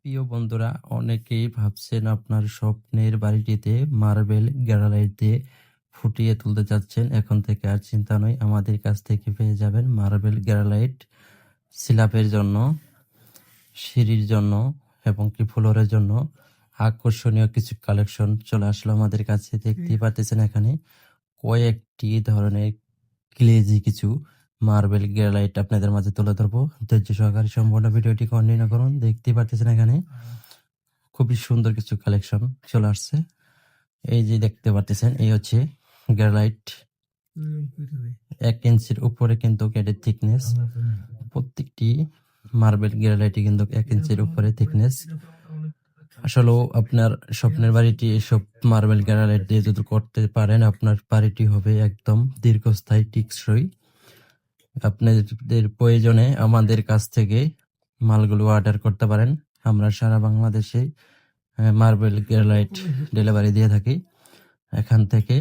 প্রিয় বন্ধুরা, অনেকেই ভাবছেন আপনার স্বপ্নের বাড়িটিতে মার্বেল গ্রানাইট দিয়ে ফুটিয়ে তুলতে চাচ্ছেন। এখন থেকে আর চিন্তা নয়, আমাদের কাছ থেকে পেয়ে যাবেন মার্বেল গ্রানাইট স্ল্যাবের জন্য, সিঁড়ির জন্য এবং কি ফ্লোরের জন্য আকর্ষণীয় কিছু কালেকশন চলে আসলো আমাদের কাছে। দেখতেই পাচ্ছেন এখানে কয়েকটি ধরনের গ্লেজি কিছু মার্বেল গ্রানাইট আপনাদের মাঝে তুলে ধরবো। ধৈর্য সহকারে সম্পূর্ণ ভিডিওটি কন্টিনিউ করুন। দেখতেই পাচ্ছেন এখানে খুবই সুন্দর কিছু কালেকশন চলে আসছে। এই যে দেখতে পাচ্ছেন, এই হচ্ছে গ্রানাইট 1 ইঞ্চির উপরে কিন্তু এটার থিকনেস। প্রত্যেকটি মার্বেল গ্রানাইটই কিন্তু 1 ইঞ্চির উপরে থিকনেস। আসলেও আপনার স্বপ্নের বাড়িটি এসব মার্বেল গ্রানাইট দিয়ে যদি করতে পারেন, আপনার বাড়িটি হবে একদম দীর্ঘস্থায়ী, টিকসই। আপনাদের প্রয়োজনে আমাদের কাছ থেকে মালগুলো অর্ডার করতে পারেন। আমরা সারা বাংলাদেশে মার্বেল গ্রানাইট ডেলিভারি দিয়ে থাকি। এখান থেকে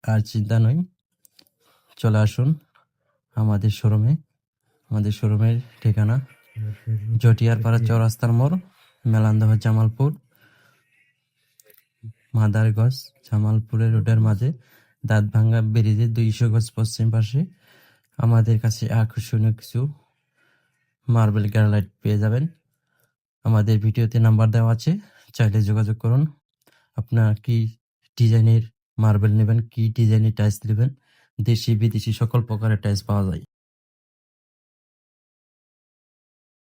আর চিন্তা নয়, চলে আসুন আমাদের শোরুমে। আমাদের শোরুমের ঠিকানা জটিয়ারপাড়া চৌরাস্তার মোড়, মেলান্দহ জামালপুর, মাদারগঞ্জ জামালপুরের রোডের মাঝে দাঁতভাঙ্গা ব্রিজের 200 গজ পশ্চিম পাশে। আমাদের কাছে আকর্ষণীয় কিছু মার্বেল গ্রানাইট পেয়ে যাবেন। আমাদের ভিডিওতে নাম্বার দেওয়া আছে, চাইলে যোগাযোগ করুন। আপনার কি ডিজাইনের মার্বেল নেবেন, কি ডিজাইনের টাইলস নেবেন, দেশি বিদেশি সকল প্রকারের টাইলস পাওয়া যায়।